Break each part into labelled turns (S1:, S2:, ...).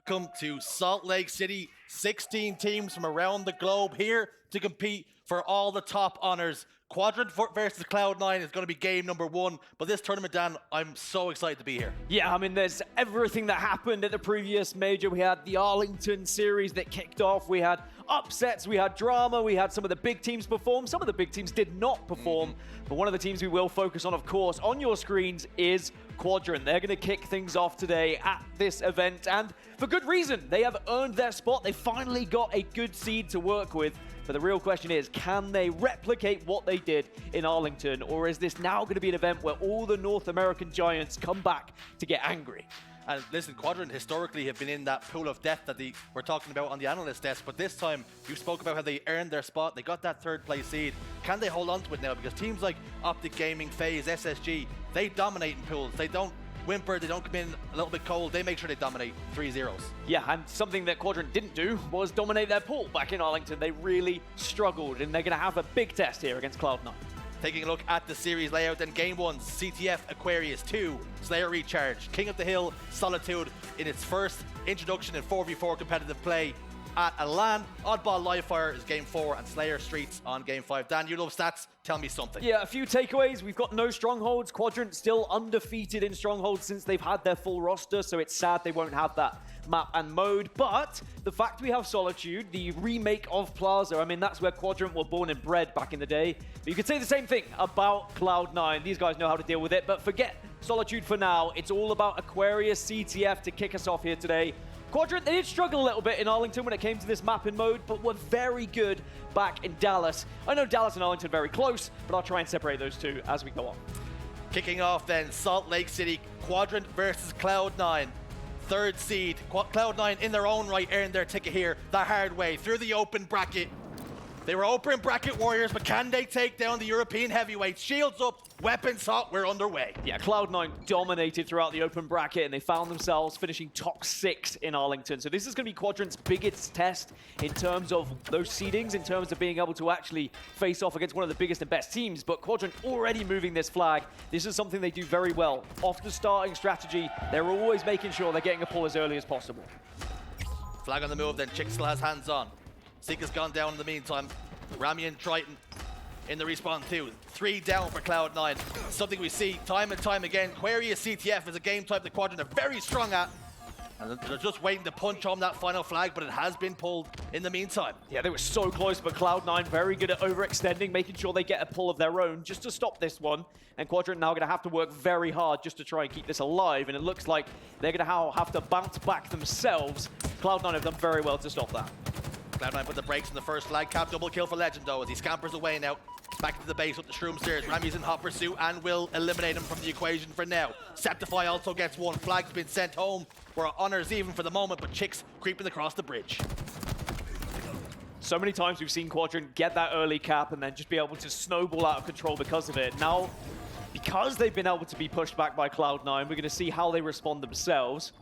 S1: Welcome to Salt Lake City. 16 teams from around the globe here to compete for all the top honors. Quadrant versus Cloud9 is going to be game number 1, but this tournament, Dan, I'm so excited to be here.
S2: Yeah, I mean, there's everything that happened at the previous major. We had the Arlington series that kicked off. We had upsets, we had drama, we had some of the big teams perform. Some of the big teams did not perform, but one of the teams we will focus on, of course, on your screens is Quadrant. They're going to kick things off today at this event, and for good reason. They have earned their spot. They finally got a good seed to work with. But the real question is, can they replicate what they did in Arlington? Or is this now going to be an event where all the North American giants come back to get angry?
S1: And listen, Quadrant historically have been in that pool of death that we're talking about on the analyst desk, but this time you spoke about how they earned their spot. They got that third place seed. Can they hold on to it now? Because teams like Optic Gaming, FaZe, SSG, they dominate in pools. They don't whimper, they don't come in a little bit cold. They make sure they dominate 3-0s.
S2: Yeah, and something that Quadrant didn't do was dominate their pool back in Arlington. They really struggled, and they're going to have a big test here against Cloud9.
S1: Taking a look at the series layout, then game 1, CTF Aquarius 2, Slayer Recharge, King of the Hill, Solitude in its first introduction in 4v4 competitive play at a LAN. Oddball Livefire is game 4, and Slayer Streets on game 5. Dan, you love stats, tell me something.
S2: Yeah, a few takeaways. We've got no strongholds. Quadrant still undefeated in strongholds since they've had their full roster, so it's sad they won't have that map and mode. But the fact we have Solitude, the remake of Plaza, I mean, that's where Quadrant were born and bred back in the day. But you could say the same thing about Cloud9. These guys know how to deal with it, but forget Solitude for now. It's all about Aquarius CTF to kick us off here today. Quadrant, they did struggle a little bit in Arlington when it came to this map and mode, but were very good back in Dallas. I know Dallas and Arlington are very close, but I'll try and separate those two as we go on.
S1: Kicking off then, Salt Lake City, Quadrant versus Cloud9. Third seed, Cloud9 in their own right earned their ticket here the hard way through the open bracket. They were open bracket warriors, but can they take down the European heavyweights? Shields up, weapons hot, we're underway.
S2: Yeah, Cloud9 dominated throughout the open bracket, and they found themselves finishing top 6 in Arlington. So this is going to be Quadrant's biggest test in terms of those seedings, in terms of being able to actually face off against one of the biggest and best teams. But Quadrant already moving this flag. This is something they do very well. Off the starting strategy, they're always making sure they're getting a pull as early as possible.
S1: Flag on the move, then TchiK still has hands on. Sica's gone down in the meantime. Rammyy and Triton in the respawn too. 3 down for Cloud9. Something we see time and time again. Aquarius CTF is a game type that Quadrant are very strong at. And they're just waiting to punch home that final flag, but it has been pulled in the meantime.
S2: Yeah, they were so close, but Cloud9 very good at overextending, making sure they get a pull of their own just to stop this one. And Quadrant now going to have to work very hard just to try and keep this alive, and it looks like they're going to have to bounce back themselves. Cloud9 have done very well to stop that.
S1: Cloud9 put the brakes on the first flag cap. Double kill for Lqgend though as he scampers away now. Back to the base with the Shroom Stairs. Rammy's in hot pursuit and will eliminate him from the equation for now. Sceptify also gets one. Flag's been sent home. We're at honors even for the moment, but TchiK's creeping across the bridge.
S2: So many times we've seen Quadrant get that early cap and then just be able to snowball out of control because of it. Now, because they've been able to be pushed back by Cloud9, we're going to see how they respond themselves.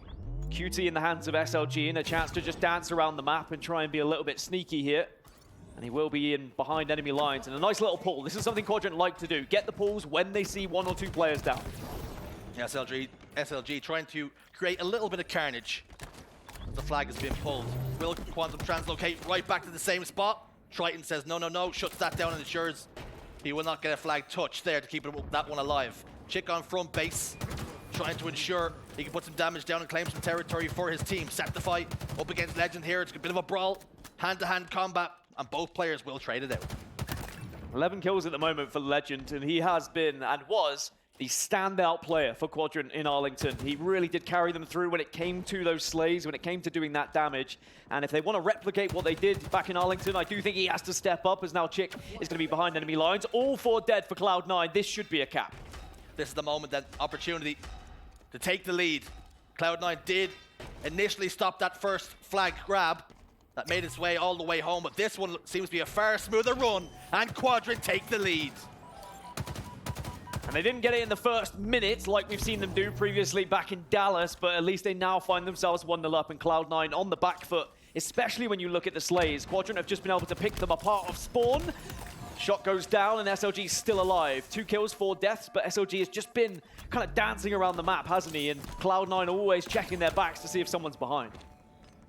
S2: QT in the hands of SLG and a chance to just dance around the map and try and be a little bit sneaky here. And he will be in behind enemy lines. And a nice little pull. This is something Quadrant like to do. Get the pulls when they see 1 or 2 players down. SLG trying to create a little bit of carnage. The flag has been pulled. Will Quantum translocate right back to the same spot? Triton says no, no, no. Shuts that down and ensures he will not get a flag touch there to keep that one alive. TchiK on front base, trying to ensure he can put some damage down and claim some territory for his team. Sceptify up against Lqgend here. It's a bit of a brawl, hand-to-hand combat, and both players will trade it out. 11 kills at the moment for Lqgend, and he has been and was the standout player for Quadrant in Arlington. He really did carry them through when it came to those slays, when it came to doing that damage. And if they want to replicate what they did back in Arlington, I do think he has to step up, as now TchiK is going to be behind enemy lines. All 4 dead for Cloud9. This should be a cap.
S1: This is the moment, that opportunity to take the lead. Cloud9 did initially stop that first flag grab that made its way all the way home, but this one seems to be a far smoother run, and Quadrant take the lead.
S2: And they didn't get it in the first minute like we've seen them do previously back in Dallas, but at least they now find themselves 1-0 up and Cloud9 on the back foot, especially when you look at the slays. Quadrant have just been able to pick them apart off spawn. Shot goes down and SLG is still alive. 2 kills, 4 deaths, but SLG has just been kind of dancing around the map, hasn't he? And Cloud9 always checking their backs to see if someone's behind.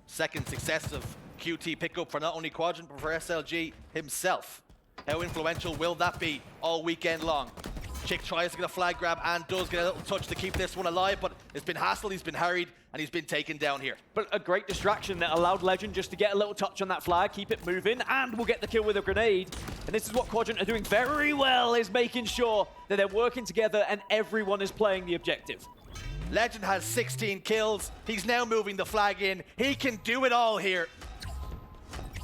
S2: second successive QT pickup for not only Quadrant, but for SLG himself. How influential will that be all weekend long? TchiK tries to get a flag grab and does get a little touch to keep this one alive, but it's been hassled, he's been harried, and he's been taken down here.
S3: But a great distraction that allowed Lqgend just to get a little touch on that flag, keep it moving, and we'll get the kill with a grenade. And this is what Quadrant are doing very well, is making sure that they're working together and everyone is playing the objective.
S2: Lqgend has 16 kills. He's now moving the flag in. He can do it all here.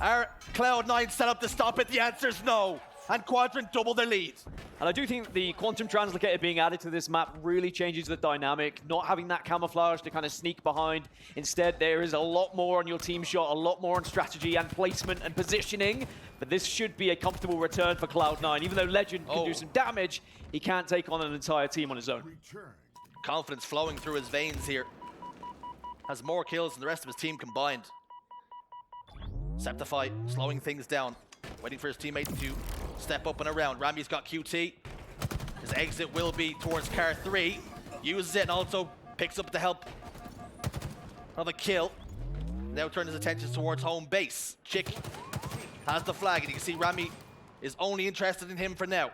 S2: Are Cloud9 set up to stop it? The answer is no. And Quadrant double their lead.
S3: And I do think the Quantum Translocator being added to this map really changes the dynamic, not having that camouflage to kind of sneak behind. Instead, there is a lot more on your team shot, a lot more on strategy and placement and positioning. But this should be a comfortable return for Cloud9. Even though Lqgend can do some damage, he can't take on an entire team on his own.
S2: Confidence flowing through his veins here. Has more kills than the rest of his team combined. Sceptify slowing things down, waiting for his teammate to step up and around. Rammy's got QT. His exit will be towards car 3. Uses it and also picks up the help. Another kill. Now turns his attention towards home base. TchiK has the flag, and you can see Rammyy is only interested in him for now.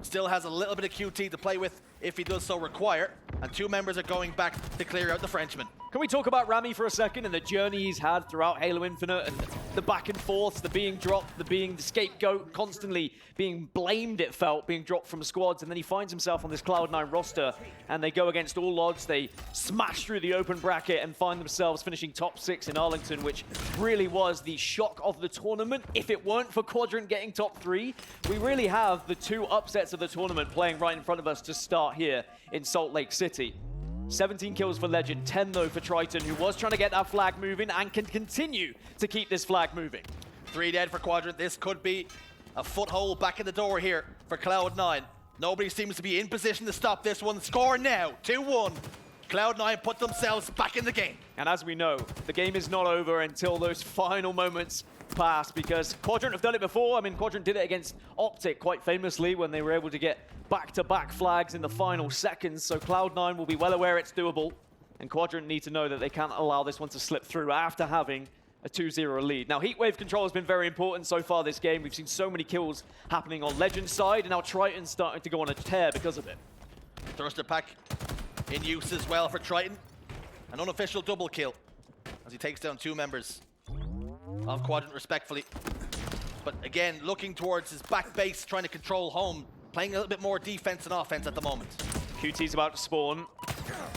S2: Still has a little bit of QT to play with if he does so require. And 2 members are going back to clear out the Frenchman.
S3: Can we talk about Rammyy for a second and the journey he's had throughout Halo Infinite and the back and forths, the being dropped, the being the scapegoat, constantly being blamed, it felt, being dropped from squads, and then he finds himself on this Cloud9 roster and they go against all odds. They smash through the open bracket and find themselves finishing top 6 in Arlington, which really was the shock of the tournament. If it weren't for Quadrant getting top 3, we really have the 2 upsets of the tournament playing right in front of us to start here in Salt Lake City. 17 kills for Lqgend, 10 though for Triton, who was trying to get that flag moving and can continue to keep this flag moving.
S2: 3 dead for Quadrant. This could be a foothold back in the door here for Cloud9. Nobody seems to be in position to stop this one. Score now, 2-1. Cloud9 put themselves back in the game.
S3: And as we know, the game is not over until those final moments pass, because Quadrant have done it before. I mean, Quadrant did it against Optic quite famously when they were able to get back-to-back flags in the final seconds, so Cloud9 will be well aware it's doable, and Quadrant need to know that they can't allow this one to slip through after having a 2-0 lead. Now, Heatwave control has been very important so far this game. We've seen so many kills happening on Lqgend's side, and now Triton's starting to go on a tear because of it.
S2: Thruster pack in use as well for Triton. An unofficial double kill as he takes down 2 members of Quadrant respectfully. But again, looking towards his back base, trying to control home, playing a little bit more defense and offense at the moment.
S3: QT's about to spawn.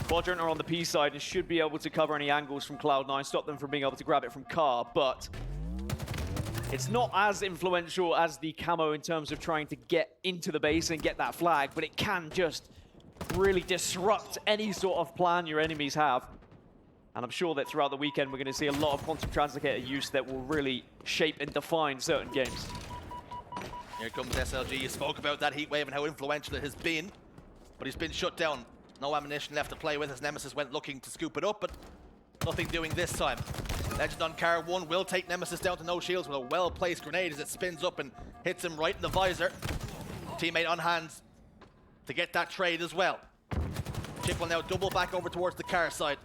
S3: Quadrant are on the P side and should be able to cover any angles from Cloud9, stop them from being able to grab it from Car, but it's not as influential as the camo in terms of trying to get into the base and get that flag, but it can just really disrupt any sort of plan your enemies have. And I'm sure that throughout the weekend we're going to see a lot of Quantum Translocator use that will really shape and define certain games.
S2: Here comes SLG. You spoke about that Heatwave and how influential it has been, but he's been shut down. No ammunition left to play with as Nemassist went looking to scoop it up, but nothing doing this time. Lqgend on car 1 will take Nemassist down to no shields with a well-placed grenade as it spins up and hits him right in the visor. Teammate on hands to get that trade as well. TchiK will now double back over towards the car side.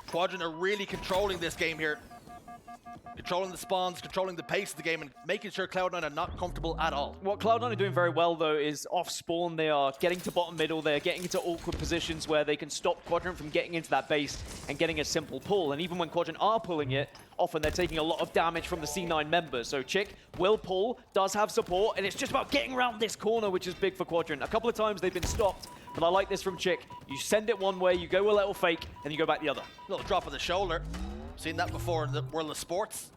S2: Quadrant are really controlling this game here. Controlling the spawns, controlling the pace of the game, and making sure Cloud9 are not comfortable at all.
S3: What Cloud9 are doing very well, though, is off spawn. They are getting to bottom middle. They're getting into awkward positions where they can stop Quadrant from getting into that base and getting a simple pull. And even when Quadrant are pulling it, often they're taking a lot of damage from the C9 members. So TchiK will pull, does have support, and it's just about getting around this corner, which is big for Quadrant. A couple of times they've been stopped, but I like this from TchiK. You send it one way, you go a little fake, and you go back the other.
S2: Little drop of the shoulder. Seen that before in the world of sports.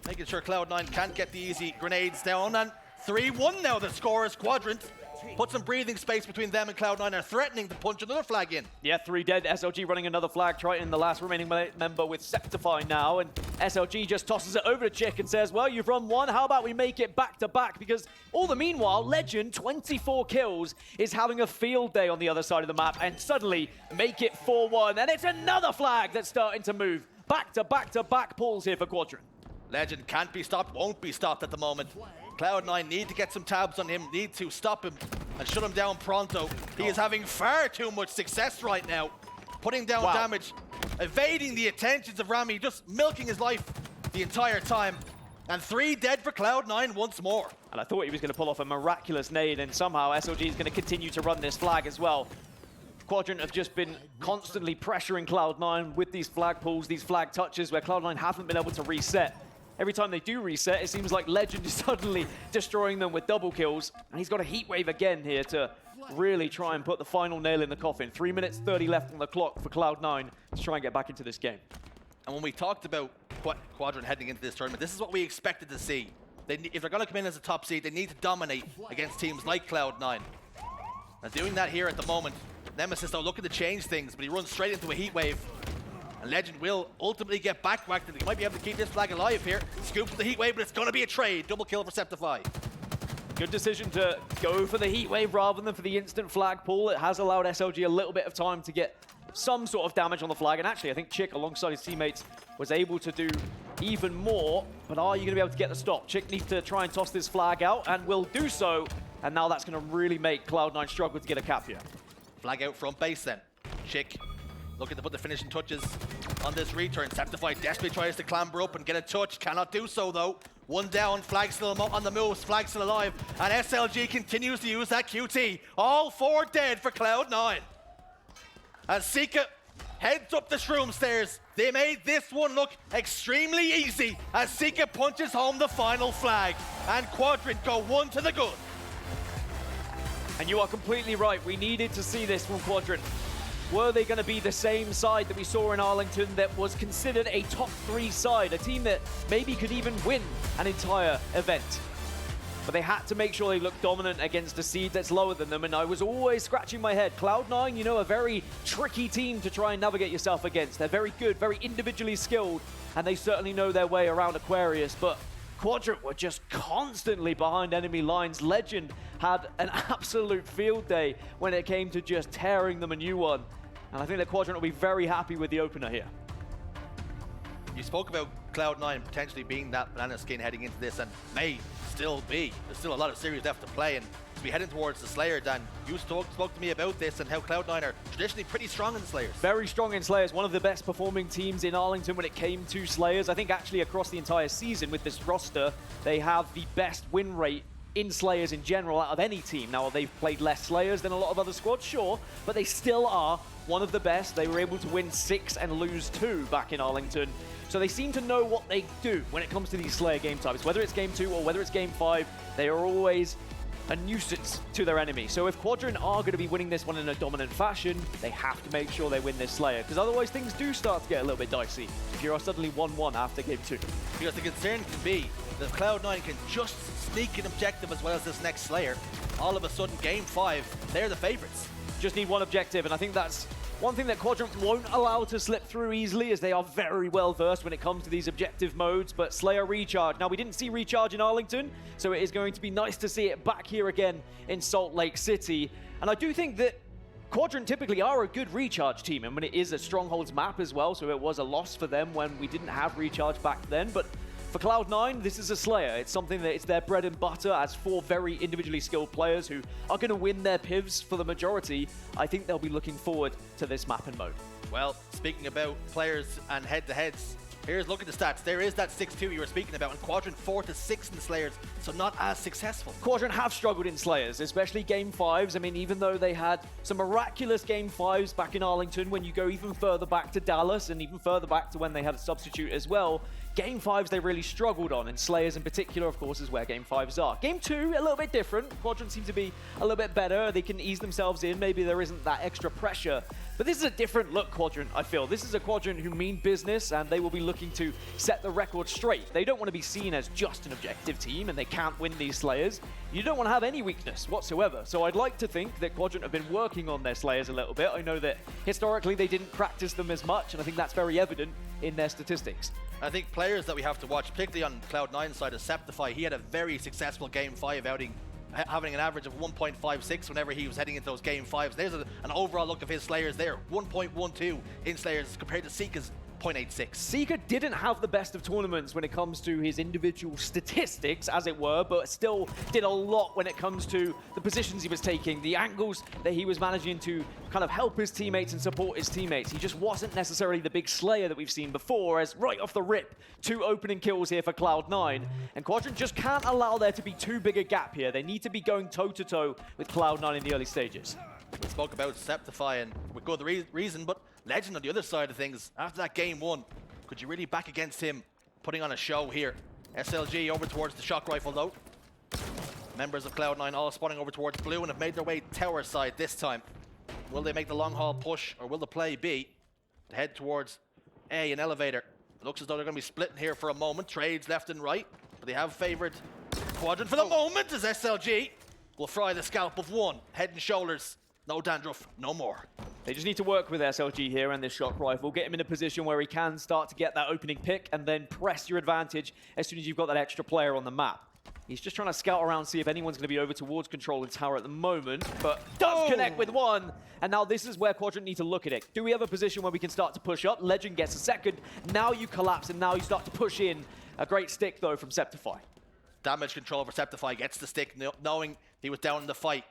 S2: Making sure Cloud9 can't get the easy grenades down, and 3-1 now the score is Quadrant. Put some breathing space between them, and Cloud9 are threatening to punch another flag in.
S3: Yeah, 3 dead. SLG running another flag. Triton, the last remaining member with Sceptify now, and SLG just tosses it over to TchiK and says, well, you've run 1, how about we make it back-to-back? Because all the meanwhile, Lqgend, 24 kills, is having a field day on the other side of the map, and suddenly make it 4-1, and it's another flag that's starting to move. Back-to-back-to-back pulls here for Quadrant.
S2: Lqgend can't be stopped, won't be stopped at the moment. Cloud9 need to get some tabs on him, need to stop him and shut him down pronto. He is having far too much success right now, putting down damage
S1: evading the attentions of Rammyy, just milking his life the entire time. And 3 dead for Cloud9 once more.
S3: And I thought he was going to pull off a miraculous nade, and somehow SLG is going to continue to run this flag as well. Quadrant have just been constantly pressuring Cloud9 with these flag pulls, these flag touches, where Cloud9 haven't been able to reset. Every time they do reset, it seems like Lqgend is suddenly destroying them with double kills. And he's got a heat wave again here to really try and put the final nail in the coffin. 3 minutes 30 left on the clock for Cloud9 to try and get back into this game.
S1: And when we talked about Quadrant heading into this tournament, this is what we expected to see. If they're going to come in as a top seed, they need to dominate against teams like Cloud9. And doing that here at the moment, Nemassist though looking to change things, but he runs straight into a heat wave. And Lqgend will ultimately get back whacked. He might be able to keep this flag alive here. Scoops the heat wave, but it's going to be a trade. Double kill for Sceptify.
S3: Good decision to go for the heat wave rather than for the instant flag pull. It has allowed SLG a little bit of time to get some sort of damage on the flag. And actually, I think TchiK, alongside his teammates, was able to do even more. But are you going to be able to get the stop? TchiK needs to try and toss this flag out, and will do so. And now that's going to really make Cloud9 struggle to get a cap here.
S1: Flag out front base then. TchiK looking to put the finishing touches on this return. Sceptify desperately tries to clamber up and get a touch. Cannot do so though. 1 down, flag still on the move, flag still alive. And SLG continues to use that QT. All 4 dead for Cloud9. As Sica heads up the shroom stairs, they made this one look extremely easy as Sica punches home the final flag. And Quadrant go 1 to the good.
S3: And you are completely right. We needed to see this from Quadrant. Were they going to be the same side that we saw in Arlington that was considered a top 3 side, a team that maybe could even win an entire event? But they had to make sure they looked dominant against a seed that's lower than them, and I was always scratching my head. Cloud9, you know, a very tricky team to try and navigate yourself against. They're very good, very individually skilled, and they certainly know their way around Aquarius, but Quadrant were just constantly behind enemy lines. Lqgend had an absolute field day when it came to just tearing them a new one. And I think that Quadrant will be very happy with the opener here.
S1: You spoke about Cloud9 potentially being that banana skin heading into this, and may still be. There's still a lot of series left to play, and as we heading towards the Slayer, Dan, you spoke to me about this and how Cloud9 are traditionally pretty strong in the Slayers.
S3: Very strong in Slayers, one of the best performing teams in Arlington when it came to Slayers. I think actually across the entire season with this roster, they have the best win rate in Slayers in general out of any team. Now, they've played less Slayers than a lot of other squads, sure, but they still are one of the best. They were able to win 6 and lose 2 back in Arlington. So they seem to know what they do when it comes to these Slayer game types. Whether it's game 2 or whether it's game 5, they are always a nuisance to their enemy. So if Quadrant are going to be winning this one in a dominant fashion, they have to make sure they win this Slayer, because otherwise things do start to get a little bit dicey if you're suddenly 1-1 after game 2.
S1: Because the concern can be that Cloud9 can just sneak an objective as well as this next Slayer. All of a sudden, game 5, they're the favorites.
S3: Just need one objective, and I think that's one thing that Quadrant won't allow to slip through easily, as they are very well versed when it comes to these objective modes. But Slayer Recharge. Now, we didn't see Recharge in Arlington, so it is going to be nice to see it back here again in Salt Lake City. And I do think that Quadrant typically are a good Recharge team, and when it is a Strongholds map as well, so it was a loss for them when we didn't have Recharge back then. But for Cloud9, this is a Slayer. It's something that it's their bread and butter as 4 very individually skilled players who are going to win their pivs for the majority. I think they'll be looking forward to this map and mode.
S1: Well, speaking about players and head-to-heads, here's look at the stats. There is that 6-2 you were speaking about, and Quadrant 4-6 in the Slayers, so not as successful.
S3: Quadrant have struggled in Slayers, especially game 5s. I mean, even though they had some miraculous game 5s back in Arlington, when you go even further back to Dallas and even further back to when they had a substitute as well, game 5s they really struggled on, and Slayers in particular, of course, is where game 5s are. Game 2, a little bit different. Quadrant seems to be a little bit better. They can ease themselves in. Maybe there isn't that extra pressure. But this is a different look Quadrant, I feel. This is a Quadrant who mean business, and they will be looking to set the record straight. They don't want to be seen as just an objective team, and they can't win these Slayers. You don't want to have any weakness whatsoever. So I'd like to think that Quadrant have been working on their Slayers a little bit. I know that historically they didn't practice them as much, and I think that's very evident in their statistics.
S1: I think players that we have to watch, particularly on Cloud9's side, is Sceptify. He had a very successful game 5 outing, having an average of 1.56 whenever he was heading into those game 5s. There's an overall look of his Slayers there, 1.12 in Slayers compared to Sica's 0.86.
S3: Sica didn't have the best of tournaments when it comes to his individual statistics, as it were, but still did a lot when it comes to the positions he was taking, the angles that he was managing to kind of help his teammates and support his teammates. He just wasn't necessarily the big slayer that we've seen before, as right off the rip, 2 opening kills here for Cloud9. And Quadrant just can't allow there to be too big a gap here. They need to be going toe-to-toe with Cloud9 in the early stages.
S1: We spoke about Sceptify and with good reason, but Lqgend on the other side of things, after that game 1, could you really back against him putting on a show here? SLG over towards the shock rifle though. Members of Cloud9 all spawning over towards blue and have made their way tower side this time. Will they make the long haul push or will the play be to head towards A, an elevator? It looks as though they're going to be splitting here for a moment, trades left and right, but they have favored Quadrant for the moment as SLG will fry the scalp of 1, head and shoulders. No dandruff, no more.
S3: They just need to work with SLG here and this shock rifle, get him in a position where he can start to get that opening pick and then press your advantage as soon as you've got that extra player on the map. He's just trying to scout around, see if anyone's going to be over towards control in tower at the moment, but does connect with 1. And now this is where Quadrant need to look at it. Do we have a position where we can start to push up? Lqgend gets a second. Now you collapse and now you start to push in. A great stick though from Sceptify.
S1: Damage control for Sceptify, gets the stick knowing he was down in the fight.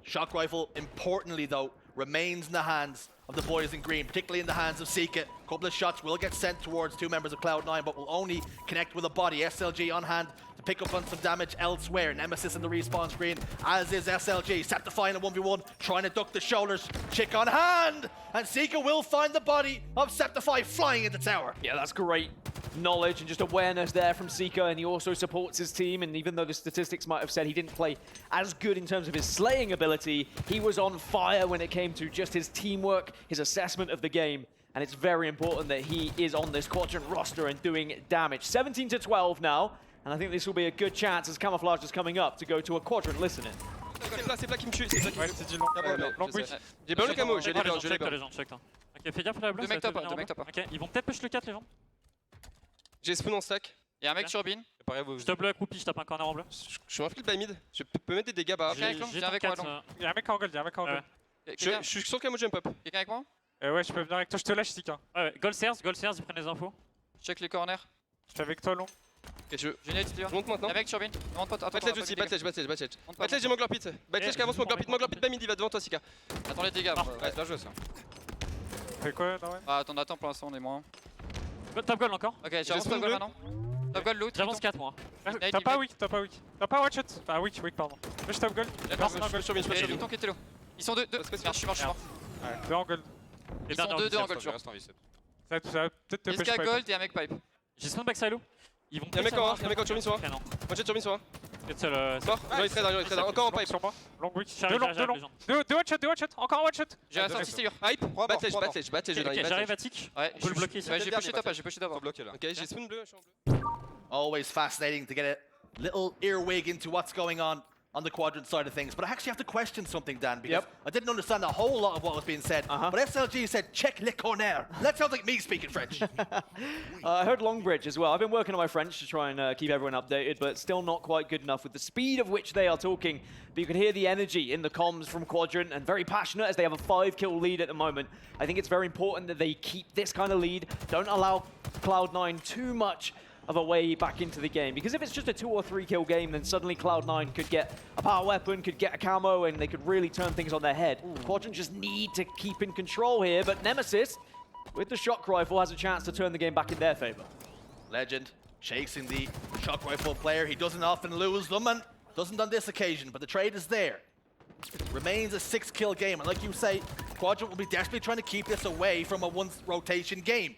S1: Shock rifle, importantly though, remains in the hands of the boys in green, particularly in the hands of Sica. A couple of shots will get sent towards 2 members of Cloud9, but will only connect with a body. SLG on hand to pick up on some damage elsewhere. Nemassist in the respawn screen, as is SLG. Sceptify in a 1v1, trying to duck the shoulders. TchiK on hand, and Sica will find the body of Sceptify flying into tower.
S3: Yeah, that's great knowledge and just awareness there from Sica, and he also supports his team, and even though the statistics might have said he didn't play as good in terms of his slaying ability, he was on fire when it came to just his teamwork, his assessment of the game, and it's very important that he is on this Quadrant roster and doing damage. 17-12 now, and I think this will be a good chance as Camouflage is coming up to go to a Quadrant listening.
S4: C'est plat qui me tue, c'est ça qui me tue.
S5: C'est du long.
S4: Long push. J'ai pas le camo, j'ai les
S5: gens,
S4: gens, j'ai les
S5: les gens, check. Ok, fais gaffe à la bleue.
S4: Deux mecs top, deux mecs top.
S5: Ok, ils vont peut-être push le 4 les gens.
S4: J'ai spoon en stack.
S6: Y'a un mec sur bin.
S5: Je te bleu accroupi, je tape un corner en bleu.
S4: Je suis un flip by mid. Je peux mettre des dégâts bas.
S6: Viens avec moi, long.
S5: Y'a un mec en gold, y'a un mec en gold.
S4: Je suis sur le camo jump up.
S6: Quelqu'un avec moi?
S5: Ouais, je peux venir avec toi, je te lâche, Sica. Ouais, gold stairs, ils prennent les infos.
S6: Check les corners.
S5: Je suis avec toi, long.
S4: Ok, je
S6: Génial,
S4: monte maintenant.
S6: Y'a un mec sur bin.
S4: Backledge aussi, backledge, j'ai Mangler pit. Backledge qui avance, Mangler pit by mid, il va devant toi, Sica.
S6: Attends les dégâts.
S4: Ouais, bien joué ça.
S5: Fais quoi, Darwin?
S6: Attends, pour l'instant on est moins.
S5: Top gold encore.
S6: Ok, j'avance top gold maintenant. Top gold loot.
S5: J'avance 4 moi. T'as pas weak. T'as pas one shot. Enfin, weak, pardon. Push top gold.
S4: Je suis sur
S6: Et Triton qui était low. Ils sont deux. Je suis mort.
S5: Deux en gold.
S6: Ils sont deux en gold, je
S5: Ça va peut-être te push.
S6: Iska gold et un mec pipe.
S5: J'ai spawn back silo. Ils vont
S4: y'a un mec en turbine sur moi. One shot turbine sur moi. Mort. J'aurais trade, encore en pipe.
S5: Long weak. Deux one shot. Encore un one shot.
S6: J'ai la sortie sûr.
S4: Hype. Backledge.
S5: J'arrive à TchiK.
S6: Ouais,
S5: on peut le bloquer ici.
S6: J'ai pushé top,
S4: Ok, j'ai spoon bleu, je suis en bleu.
S1: Always fascinating to get a little earwig into what's going on the Quadrant side of things. But I actually have to question something, Dan, because I didn't understand a whole lot of what was being said. But SLG said, check le corner. That sounds like me speaking French.
S3: I heard Longbridge as well. I've been working on my French to try and keep everyone updated, but still not quite good enough with the speed of which they are talking. But you can hear the energy in the comms from Quadrant, and very passionate as they have a 5-kill lead at the moment. I think it's very important that they keep this kind of lead. Don't allow Cloud9 too much of a way back into the game, because if it's just a 2 or 3 kill game, then suddenly Cloud9 could get a power weapon, could get a camo, and they could really turn things on their head. Quadrant just need to keep in control here, but Nemassist, with the shock rifle, has a chance to turn the game back in their favor.
S1: Lqgend chasing the shock rifle player. He doesn't often lose them, and doesn't on this occasion, but the trade is there. Remains a 6-kill game, and like you say, Quadrant will be desperately trying to keep this away from a one-rotation game.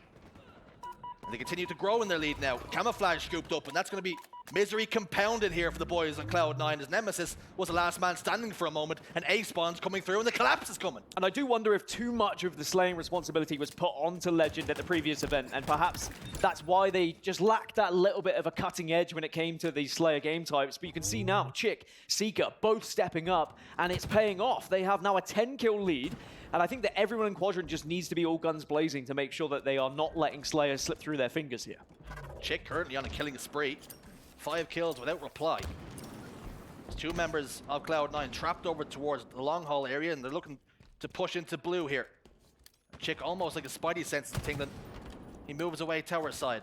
S1: They continue to grow in their lead now. Camouflage scooped up, and that's going to be misery compounded here for the boys on Cloud9 as Nemassist was the last man standing for a moment, and A-spawn's coming through, and the collapse is coming.
S3: And I do wonder if too much of the slaying responsibility was put onto Lqgend at the previous event, and perhaps that's why they just lacked that little bit of a cutting edge when it came to these Slayer game types. But you can see now, TchiK, Sica, both stepping up, and it's paying off. They have now a 10-kill lead, and I think that everyone in Quadrant just needs to be all guns blazing to make sure that they are not letting Slayer slip through their fingers here.
S1: TchiK currently on a killing spree. 5 kills without reply. There's 2 members of Cloud9 trapped over towards the long haul area, and they're looking to push into blue here. TchiK almost like a spidey sense thing that He moves away tower side.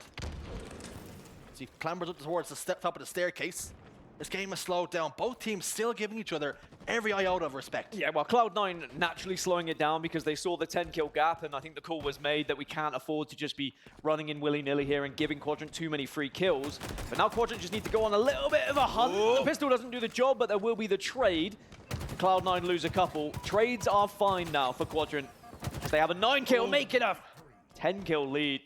S1: As he clambers up towards the top of the staircase. This game has slowed down. Both teams still giving each other every iota of respect.
S3: Yeah, well, Cloud9 naturally slowing it down because they saw the 10-kill gap, and I think the call was made that we can't afford to just be running in willy-nilly here and giving Quadrant too many free kills. But now Quadrant just need to go on a little bit of a hunt.
S1: Ooh.
S3: The pistol doesn't do the job, but there will be the trade. Cloud9 lose a couple. Trades are fine now for Quadrant, as they have a 9-kill, making a 10-kill lead.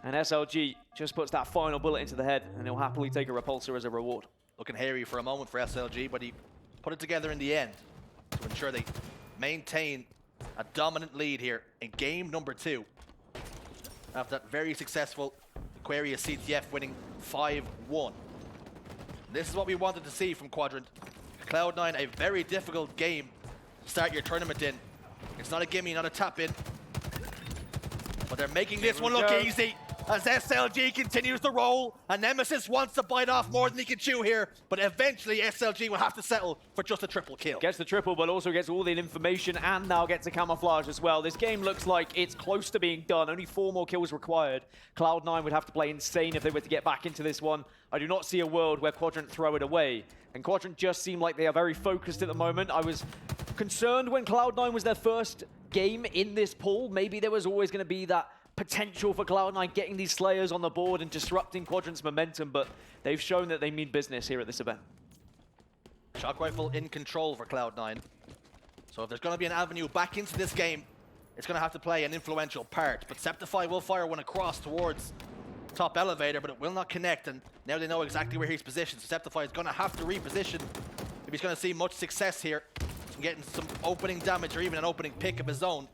S3: And SLG just puts that final bullet into the head, and he'll happily take a repulsor as a reward.
S1: Looking hairy for a moment for SLG, but he put it together in the end to ensure they maintain a dominant lead here in game number 2. After that very successful Aquarius CTF winning 5-1. This is what we wanted to see from Quadrant. Cloud9, a very difficult game to start your tournament in. It's not a gimme, not a tap-in. But they're making this one look easy as SLG continues to roll, and Nemassist wants to bite off more than he can chew here, but eventually SLG will have to settle for just a triple kill.
S3: Gets the triple, but also gets all the information and now gets a camouflage as well. This game looks like it's close to being done. Only 4 more kills required. Cloud9 would have to play insane if they were to get back into this one. I do not see a world where Quadrant throw it away. And Quadrant just seem like they are very focused at the moment. I was concerned when Cloud9 was their first game in this pool. Maybe there was always going to be that potential for Cloud9 getting these Slayers on the board and disrupting Quadrant's momentum, but they've shown that they mean business here at this event.
S1: Shock Rifle in control for Cloud9. So if there's going to be an avenue back into this game, it's going to have to play an influential part. But Sceptify will fire one across towards top elevator, but it will not connect, and now they know exactly where he's positioned. So Sceptify is going to have to reposition if he's going to see much success here, getting some opening damage or even an opening pick of his own.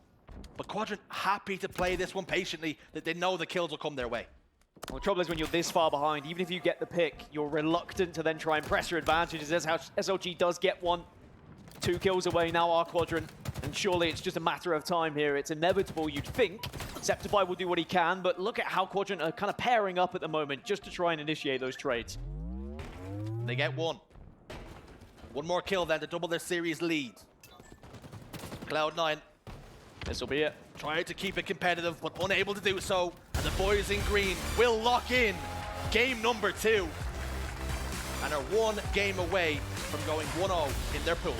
S1: But Quadrant happy to play this one patiently, that they know the kills will come their way.
S3: Well, the trouble is when you're this far behind, even if you get the pick, you're reluctant to then try and press your advantages. That's how SLG does get 1. 2 kills away now are Quadrant, and surely it's just a matter of time here. It's inevitable, you'd think. Sceptify will do what he can, but look at how Quadrant are kind of pairing up at the moment just to try and initiate those trades.
S1: They get 1. 1 more kill then to double their series lead. Cloud9
S3: This will be it.
S1: trying to keep it competitive, but unable to do so. And the boys in green will lock in game number 2 and are 1 game away from going 1-0 in their pools.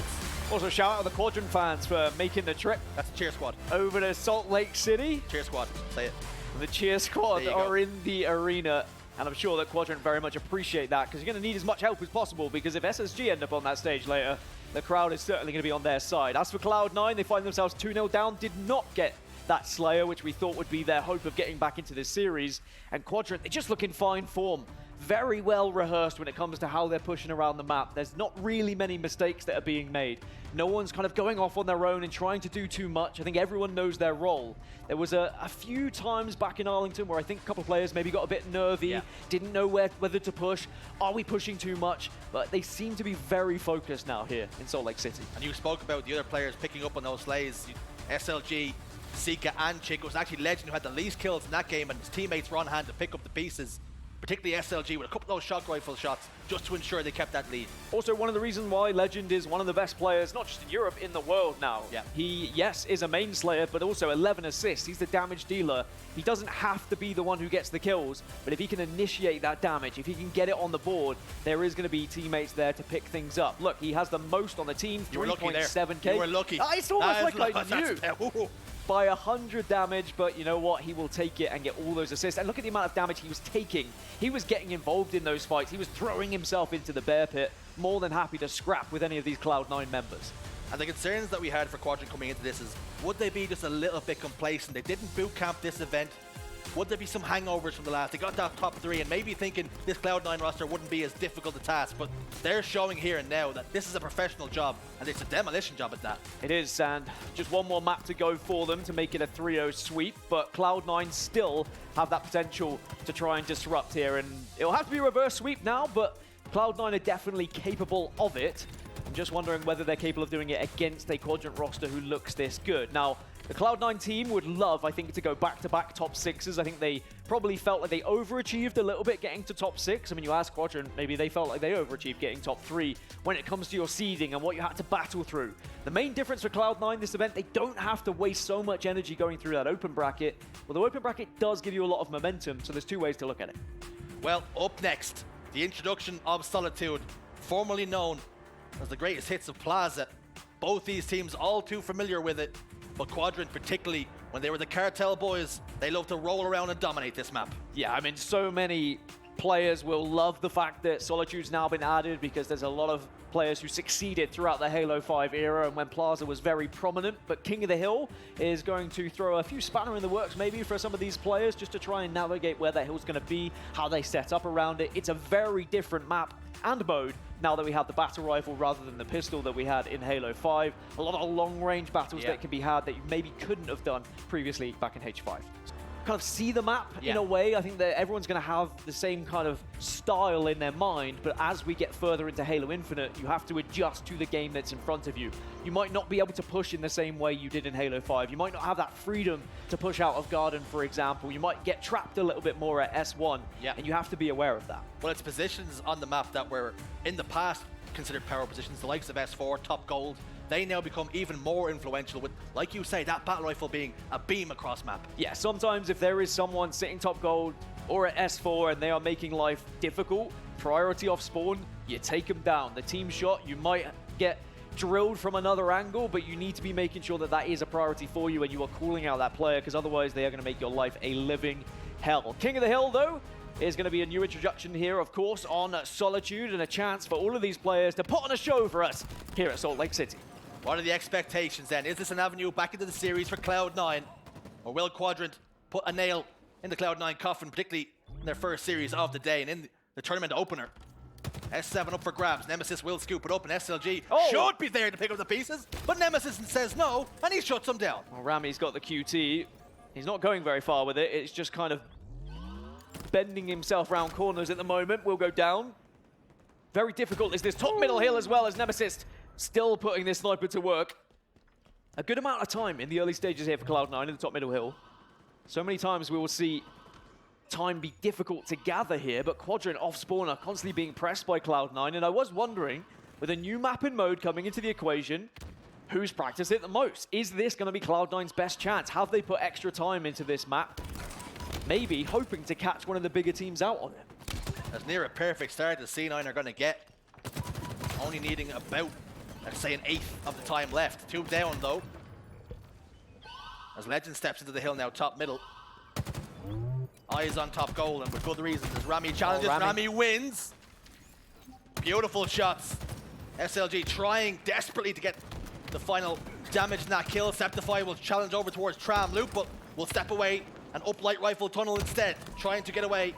S3: Also, shout out to the Quadrant fans for making the trip
S1: That's the cheer squad.
S3: over to Salt Lake City.
S1: Cheer squad, say it.
S3: The cheer squad
S1: There you
S3: are
S1: go.
S3: in the arena, and I'm sure that Quadrant very much appreciate that, because you're going to need as much help as possible, because if SSG end up on that stage later, the crowd is certainly going to be on their side. As for Cloud9, they find themselves 2-0 down, did not get that Slayer, which we thought would be their hope of getting back into this series. And Quadrant, they just look in fine form. Very well rehearsed when it comes to how they're pushing around the map. There's not really many mistakes that are being made. No one's kind of going off on their own and trying to do too much. I think everyone knows their role. There was a few times back in Arlington where I think a couple of players maybe got a bit nervy, didn't know whether to push. Are we pushing too much? But they seem to be very focused now here in Salt Lake City.
S1: And you spoke about the other players picking up on those slays. SLG, Sica and TchiK. It was actually Lqgend who had the least kills in that game, and his teammates were on hand to pick up the pieces. Particularly SLG with a couple of those shock rifle shots just to ensure they kept that lead.
S3: Also, one of the reasons why Lqgend is one of the best players, not just in Europe, in the world now.
S1: Yeah.
S3: He, yes, is a main slayer, but also 11 assists. He's the damage dealer. He doesn't have to be the one who gets the kills, but if he can initiate that damage, if he can get it on the board, there is going to be teammates there to pick things up. Look, he has the most on the team, 3.7k.
S1: You were lucky.
S3: It's almost like I knew.
S1: Ooh.
S3: By 100 damage, but you know what? He will take it and get all those assists. And look at the amount of damage he was taking. He was getting involved in those fights. He was throwing himself into the bear pit. More than happy to scrap with any of these Cloud9 members.
S1: And the concerns that we had for Quadrant coming into this is, would they be just a little bit complacent? They didn't boot camp this event. Would there be some hangovers from the last? They got that top 3 and maybe thinking this Cloud9 roster wouldn't be as difficult a task, but they're showing here and now that this is a professional job, and it's a demolition job at that.
S3: It is, and just one more map to go for them to make it a 3-0 sweep, but Cloud9 still have that potential to try and disrupt here, and it'll have to be a reverse sweep now, but Cloud9 are definitely capable of it. I'm just wondering whether they're capable of doing it against a Quadrant roster who looks this good. Now, The Cloud9 team would love, I think, to go back-to-back top 6s. I think they probably felt like they overachieved a little bit getting to top 6. I mean, you ask Quadrant, maybe they felt like they overachieved getting top 3 when it comes to your seeding and what you had to battle through. The main difference for Cloud9 this event, they don't have to waste so much energy going through that open bracket. Well, the open bracket does give you a lot of momentum, so there's two ways to look at it.
S1: Well, up next, the introduction of Solitude, formerly known as the greatest hits of Plaza. Both these teams all too familiar with it, but Quadrant particularly, when they were the Cartel boys, they love to roll around and dominate this map.
S3: Yeah, I mean, so many players will love the fact that Solitude's now been added because there's a lot of players who succeeded throughout the Halo 5 era and when Plaza was very prominent. But King of the Hill is going to throw a few spanner in the works maybe for some of these players just to try and navigate where that hill's going to be, how they set up around it. It's a very different map and mode now that we have the battle rifle rather than the pistol that we had in Halo 5. A lot of long-range battles that can be had that you maybe couldn't have done previously back in H5. Kind of see the map in a way. I think that everyone's going to have the same kind of style in their mind, but as we get further into Halo Infinite, you have to adjust to the game that's in front of you. You might not be able to push in the same way you did in Halo 5. You might not have that freedom to push out of Garden, for example. You might get trapped a little bit more at S1, and you have to be aware of that.
S1: Well, it's positions on the map that were in the past considered power positions, the likes of S4, Top Gold. They now become even more influential with, like you say, that battle rifle being a beam across map.
S3: Yeah, sometimes if there is someone sitting top gold or at S4 and they are making life difficult, priority off spawn, you take them down. The team shot, you might get drilled from another angle, but you need to be making sure that that is a priority for you and you are calling out that player, because otherwise they are going to make your life a living hell. King of the Hill, though, is going to be a new introduction here, of course, on Solitude, and a chance for all of these players to put on a show for us here at Salt Lake City.
S1: What are the expectations then? Is this an avenue back into the series for Cloud9? Or will Quadrant put a nail in the Cloud9 coffin, particularly in their first series of the day and in the tournament opener? S7 up for grabs. Nemassist will scoop it up, and SLG should be there to pick up the pieces, but Nemassist says no, and he shuts them down.
S3: Well, Rammy's got the QT. He's not going very far with it. It's just kind of bending himself around corners at the moment. Will go down. Very difficult is this top middle hill as well, as Nemassist still putting this sniper to work. A good amount of time in the early stages here for Cloud9 in the top middle hill. So many times we will see time be difficult to gather here, but Quadrant off spawner constantly being pressed by Cloud9. And I was wondering, with a new map and mode coming into the equation, who's practiced it the most? Is this going to be Cloud9's best chance? Have they put extra time into this map? Maybe hoping to catch one of the bigger teams out on it.
S1: As near a perfect start as C9 are going to get. Only needing about, let's say, an eighth of the time left. 2 down, though. As Legend steps into the hill now, top middle. Eyes on top goal, and with good reasons. As Rammyy challenges, Rammyy wins. Beautiful shots. SLG trying desperately to get the final damage in that kill. Sceptify will challenge over towards Tram Loop, but will step away and up light rifle tunnel instead, trying to get away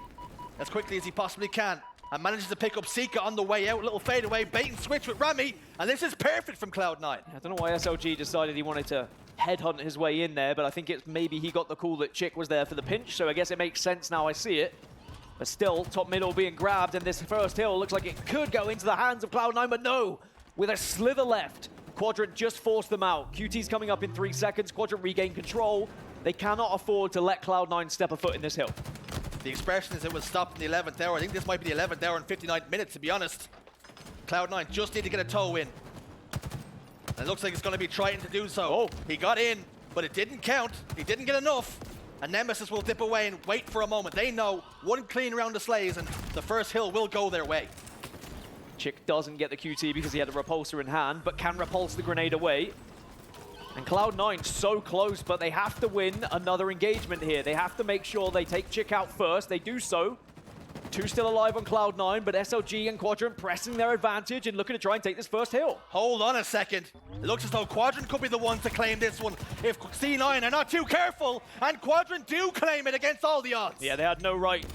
S1: as quickly as he possibly can. And manages to pick up Sica on the way out. Little fadeaway, bait and switch with Rammyy, and this is perfect from Cloud9.
S3: I don't know why SLG decided he wanted to headhunt his way in there, but I think it's maybe he got the call that TchiK was there for the pinch, so I guess it makes sense now I see it. But still, top middle being grabbed, and this first hill looks like it could go into the hands of Cloud9, but no! With a slither left, Quadrant just forced them out. QT's coming up in 3 seconds, Quadrant regain control. They cannot afford to let Cloud9 step a foot in this hill.
S1: The expression is it was stopped in the 11th hour. I think this might be the 11th hour and 59 minutes, to be honest. Cloud9 just need to get a toe in. And it looks like it's going to be Triton to do so. He got in, but it didn't count. He didn't get enough. And Nemassist will dip away and wait for a moment. They know one clean round of slays and the first hill will go their way.
S3: TchiK doesn't get the QT because he had a repulsor in hand, but can repulse the grenade away. And Cloud9 so close, but they have to win another engagement here. They have to make sure they take TchiK out first. They do so. 2 still alive on Cloud9, but SLG and Quadrant pressing their advantage and looking to try and take this first hill.
S1: Hold on a second. It looks as though Quadrant could be the ones to claim this one if C9 are not too careful, and Quadrant do claim it against all the odds.
S3: Yeah, they had no right.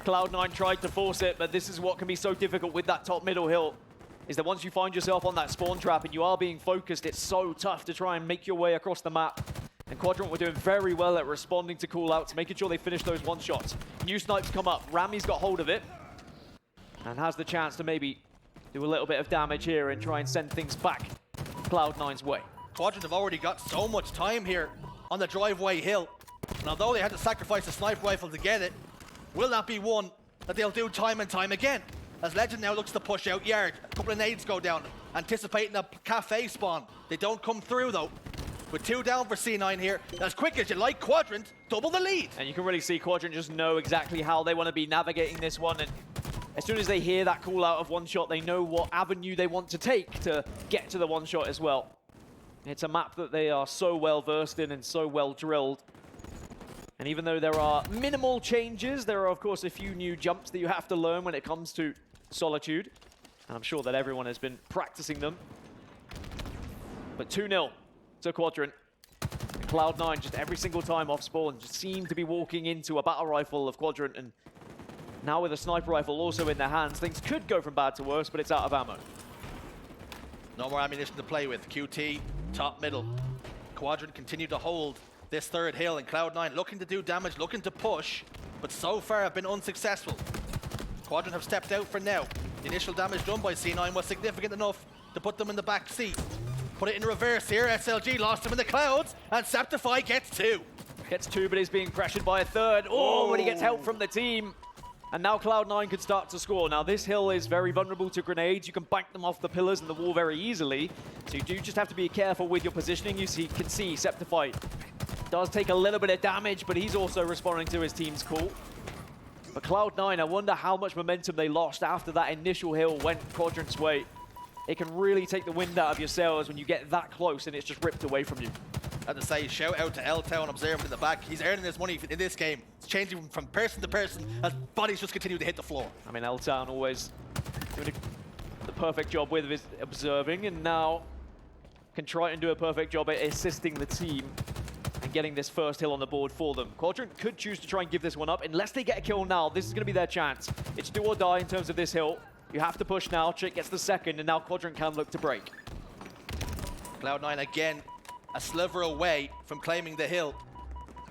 S3: Cloud9 tried to force it, but this is what can be so difficult with that top middle hill, is that once you find yourself on that spawn trap and you are being focused, it's so tough to try and make your way across the map. And Quadrant were doing very well at responding to call-outs, making sure they finish those one-shots. New snipes come up. Rammy's got hold of it and has the chance to maybe do a little bit of damage here and try and send things back Cloud9's way.
S1: Quadrant have already got so much time here on the driveway hill. And although they had to sacrifice a sniper rifle to get it, will that be one that they'll do time and time again? As Legend now looks to push out yard. A couple of nades go down, anticipating a cafe spawn. They don't come through though. With 2 down for C9 here. As quick as you like, Quadrant, double the lead.
S3: And you can really see Quadrant just know exactly how they want to be navigating this one. And as soon as they hear that call out of one shot, they know what avenue they want to take to get to the one shot as well. It's a map that they are so well versed in and so well drilled. And even though there are minimal changes, there are of course a few new jumps that you have to learn when it comes to Solitude. And I'm sure that everyone has been practicing them. But 2-0 to Quadrant. Cloud9 just every single time off spawn just seem to be walking into a battle rifle of Quadrant, and now with a sniper rifle also in their hands, things could go from bad to worse, but it's out of ammo.
S1: No more ammunition to play with. QT, top middle. Quadrant continue to hold this third hill, and Cloud9 looking to do damage, looking to push, but so far have been unsuccessful. Quadrant have stepped out for now. The initial damage done by C9 was significant enough to put them in the back seat. Put it in reverse here. SLG lost him in the clouds, and Sceptify gets 2.
S3: Gets 2, but is being pressured by a third. Oh, when he gets help from the team. And now Cloud9 could start to score. Now this hill is very vulnerable to grenades. You can bank them off the pillars and the wall very easily. So you do just have to be careful with your positioning. You can see Sceptify does take a little bit of damage, but he's also responding to his team's call. But Cloud9, I wonder how much momentum they lost after that initial hill went Quadrant's way. It can really take the wind out of your sails when you get that close and it's just ripped away from you.
S1: I have to say, shout out to L-Town observing in the back. He's earning his money in this game. It's changing from person to person as bodies just continue to hit the floor.
S3: I mean, L-Town always doing the perfect job with his observing, and now can Triton do a perfect job at assisting the team and getting this first hill on the board for them. Quadrant could choose to try and give this one up. Unless they get a kill now, this is going to be their chance. It's do or die in terms of this hill. You have to push now. TchiK gets the second, and now Quadrant can look to break.
S1: Cloud9 again, a sliver away from claiming the hill.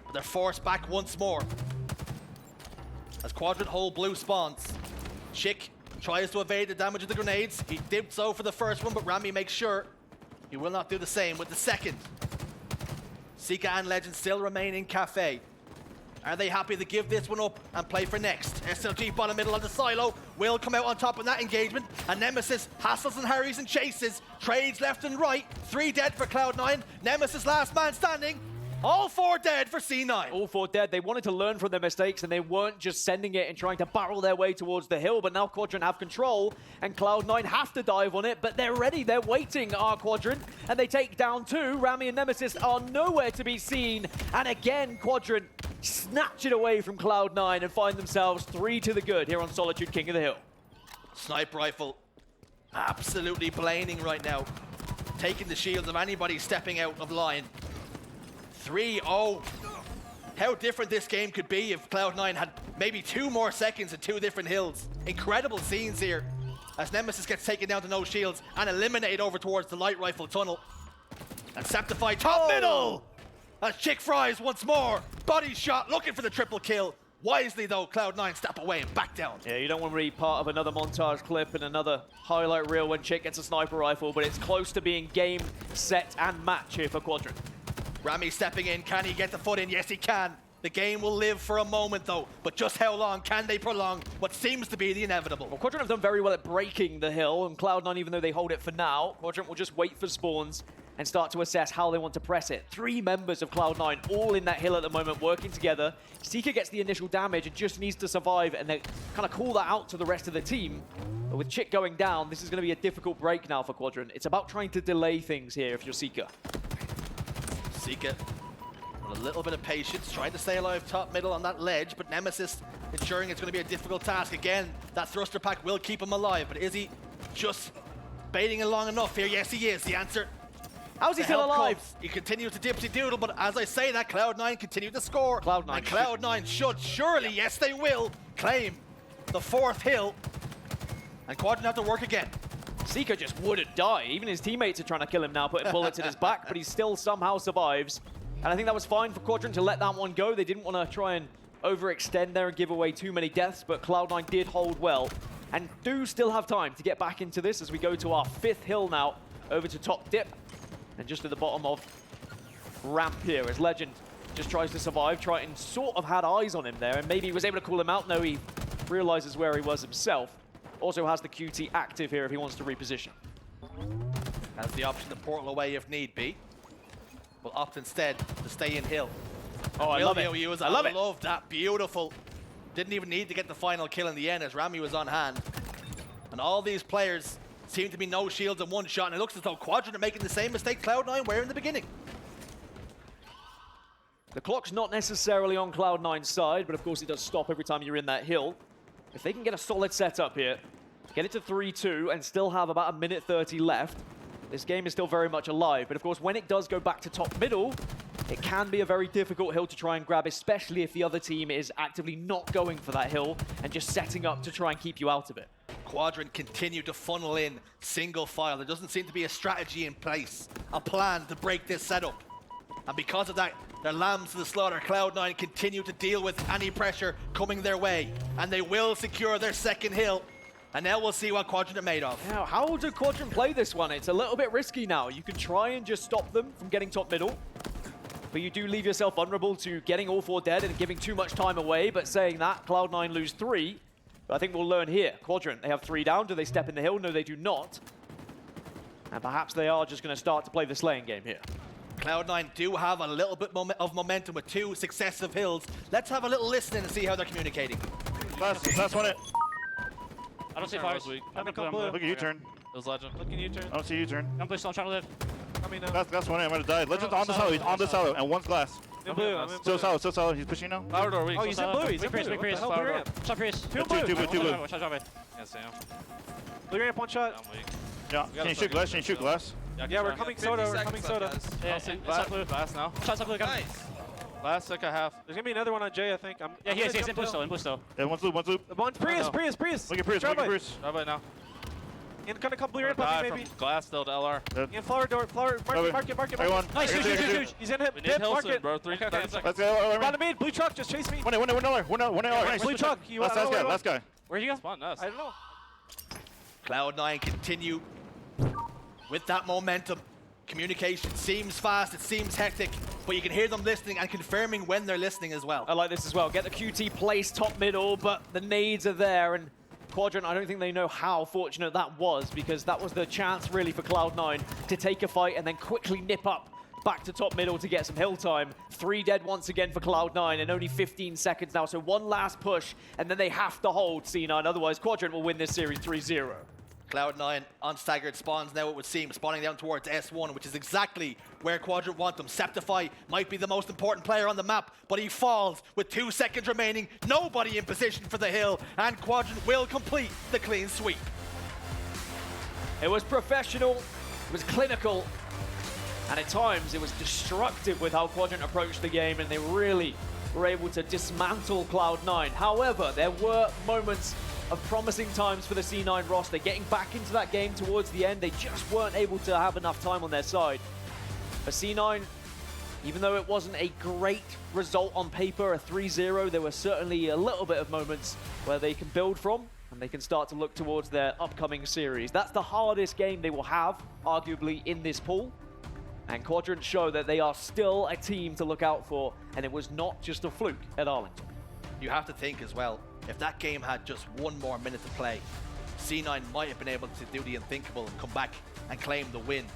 S1: But they're forced back once more. As Quadrant hold blue spawns. TchiK tries to evade the damage of the grenades. He did so for the first one, but Rammyy makes sure he will not do the same with the second. Sica and Legend still remain in cafe. Are they happy to give this one up and play for next? SLG bottom middle on the silo will come out on top in that engagement. And Nemassist hassles and hurries and chases. Trades left and right. 3 dead for Cloud9. Nemassist last man standing. All 4 dead for C9.
S3: All 4 dead. They wanted to learn from their mistakes, and they weren't just sending it and trying to barrel their way towards the hill, but now Quadrant have control, and Cloud9 have to dive on it, but they're ready. They're waiting, our Quadrant, and they take down 2. Rammyy and Nemassist are nowhere to be seen, and again, Quadrant snatch it away from Cloud9 and find themselves 3 to the good here on Solitude, King of the Hill.
S1: Sniper rifle absolutely blading right now. Taking the shields of anybody stepping out of line. 3-0. How different this game could be if Cloud9 had maybe 2 more seconds and 2 different hills. Incredible scenes here as Nemassist gets taken down to no shields and eliminated over towards the light rifle tunnel. And Sceptify top middle! As TchiK fries once more. Body shot looking for the triple kill. Wisely though, Cloud9 step away and back down.
S3: Yeah, you don't want to be part of another montage clip and another highlight reel when TchiK gets a sniper rifle, but it's close to being game, set, and match here for Quadrant.
S1: Rammyy stepping in. Can he get the foot in? Yes, he can. The game will live for a moment, though. But just how long can they prolong what seems to be the inevitable?
S3: Well, Quadrant have done very well at breaking the hill, and Cloud9, even though they hold it for now, Quadrant will just wait for spawns and start to assess how they want to press it. 3 members of Cloud9 all in that hill at the moment, working together. Sica gets the initial damage and just needs to survive, and they kind of call that out to the rest of the team. But with TchiK going down, this is going to be a difficult break now for Quadrant. It's about trying to delay things here if you're Sica.
S1: Sica with a little bit of patience, trying to stay alive top middle on that ledge, but Nemassist ensuring it's going to be a difficult task. Again, that thruster pack will keep him alive, but is he just baiting along enough here? Yes, he is. The answer.
S3: How is he still alive?
S1: He continues to dipsy doodle, but as I say that, Cloud9 continue to score.
S3: Cloud9
S1: and Cloud9 should surely, yes they will, claim the 4th hill. And Quadrant have to work again.
S3: Sica just wouldn't die. Even his teammates are trying to kill him now, putting bullets in his back, but he still somehow survives. And I think that was fine for Quadrant to let that one go. They didn't want to try and overextend there and give away too many deaths, but Cloud9 did hold well and do still have time to get back into this as we go to our 5th hill now, over to top dip. And just at the bottom of ramp here as Lqgend just tries to survive. Triton sort of had eyes on him there, and maybe he was able to call him out. No, he realizes where he was himself. Also has the QT active here if he wants to reposition.
S1: Has the option to portal away if need be. Will opt instead to stay in hill.
S3: Oh, I love it.
S1: I love that. Beautiful. Didn't even need to get the final kill in the end as Rammyy was on hand. And all these players seem to be no shields and one shot, and it looks as though Quadrant are making the same mistake Cloud9 were in the beginning.
S3: The clock's not necessarily on Cloud9's side, but of course it does stop every time you're in that hill. If they can get a solid setup here, get it to 3-2 and still have about 1:30 left, this game is still very much alive. But of course, when it does go back to top middle, it can be a very difficult hill to try and grab, especially if the other team is actively not going for that hill and just setting up to try and keep you out of it.
S1: Quadrant continue to funnel in single file. There doesn't seem to be a strategy in place, a plan to break this setup. And because of that, their lambs to the slaughter. Cloud9 continue to deal with any pressure coming their way, and they will secure their second hill. And now we'll see what Quadrant are made of.
S3: Now, how do Quadrant play this one? It's a little bit risky now. You can try and just stop them from getting top middle, but you do leave yourself vulnerable to getting all 4 dead and giving too much time away. But saying that, Cloud9 lose 3. But I think we'll learn here. Quadrant, they have 3 down. Do they step in the hill? No, they do not. And perhaps they are just going to start to play the slaying game here.
S1: Cloud9 do have a little bit of momentum with 2 successive hills. Let's have a little listen and see how they're communicating.
S7: Last one.
S5: I don't see fires.
S7: Look at U-turn.
S5: It was Lqgend.
S7: Look at U-turn. I don't see U-turn.
S5: I'm still trying to live.
S7: That's one. I might have died. Lqgend's on the silo. He's on the silo, and one's glass.
S5: I'm in blue.
S7: Still solid. He's pushing now.
S5: Flower door weak.
S3: Oh, he's in blue. He's in blue.
S5: Weak priest.
S3: What the hell,
S5: Flower door.
S3: blue
S5: Shot priest.
S7: Two blue.
S5: Shot drop it. Yeah, Sam.
S3: Blue ramp, one shot.
S5: I'm weak.
S7: Yeah, can you shoot glass?
S5: Yeah, we're coming soda. We're coming soda. Yeah, it's up blue.
S4: Glass now.
S5: Shots up blue. Nice.
S4: Last like a half.
S8: There's gonna be another one on Jay, I think.
S5: Yeah, he's in blue still. In blue still.
S7: Yeah, one's loop.
S8: One's Prius.
S7: Look at Prius.
S8: Drop it
S4: now.
S8: And gonna come blue ramp on me, maybe.
S4: From glass still to LR.
S8: And flower door, mark it.
S7: Everyone.
S5: Nice, huge.
S8: He's in hit.
S4: We need
S8: Mark
S4: Hilson,
S8: it.
S4: bro. 3 seconds.
S7: Let's go.
S8: About to mid, blue truck, just chase me.
S7: One LR.
S8: Blue truck.
S7: Last guy.
S5: Where'd you go?
S4: Spawn us.
S8: I don't know.
S1: Cloud9 continue with that momentum. Communication seems fast, it seems hectic, but you can hear them listening and confirming when they're listening as well.
S3: I like this as well. Get the QT placed top middle, but the nades are there, and Quadrant, I don't think they know how fortunate that was, because that was the chance really for Cloud9 to take a fight and then quickly nip up back to top middle to get some hill time. 3 dead once again for Cloud9 and only 15 seconds now, so one last push and then they have to hold C9, otherwise Quadrant will win this series 3-0.
S1: Cloud9 on staggered spawns now, it would seem, spawning down towards S1, which is exactly where Quadrant want them. Sceptify might be the most important player on the map, but he falls with 2 seconds remaining. Nobody in position for the hill, and Quadrant will complete the clean sweep.
S3: It was professional, it was clinical, and at times it was destructive with how Quadrant approached the game, and they really were able to dismantle Cloud9. However, there were moments of promising times for the C9 roster. Getting back into that game towards the end, they just weren't able to have enough time on their side. For C9, even though it wasn't a great result on paper, a 3-0, there were certainly a little bit of moments where they can build from and they can start to look towards their upcoming series. That's the hardest game they will have, arguably, in this pool. And Quadrant show that they are still a team to look out for, and it was not just a fluke at Arlington.
S1: You have to think as well, if that game had just 1 more minute to play, C9 might have been able to do the unthinkable and come back and claim the win.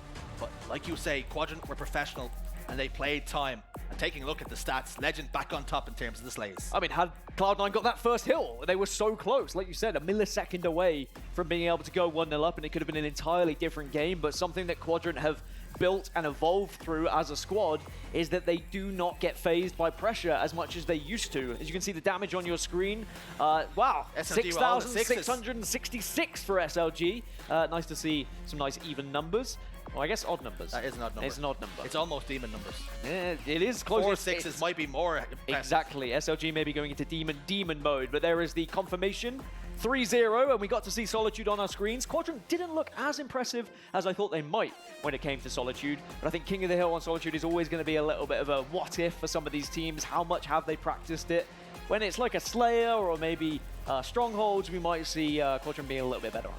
S1: But like you say, Quadrant were professional and they played time. And taking a look at the stats, Lqgend back on top in terms of the slays.
S3: I mean, had Cloud9 got that first hill, they were so close. Like you said, a millisecond away from being able to go 1-0 up, and it could have been an entirely different game. But something that Quadrant have built and evolved through as a squad is that they do not get phased by pressure as much as they used to. As you can see the damage on your screen, wow,
S1: SLG with all the
S3: 6,666 for SLG. Nice to see some nice even numbers. Well, I guess odd numbers.
S1: That is an odd number.
S3: It's an odd number.
S1: It's almost demon numbers.
S3: Yeah, it is close.
S1: 4 6s might be more impressive.
S3: Exactly. SLG may be going into demon mode, but there is the confirmation. 3-0, and we got to see Solitude on our screens. Quadrant didn't look as impressive as I thought they might when it came to Solitude, but I think King of the Hill on Solitude is always going to be a little bit of a what-if for some of these teams. How much have they practiced it? When it's like a Slayer or maybe Strongholds, we might see Quadrant being a little bit better on.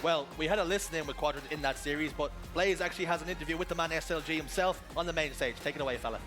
S1: Well, we had a listen in with Quadrant in that series, but Blaze actually has an interview with the man SLG himself on the main stage. Take it away, fella.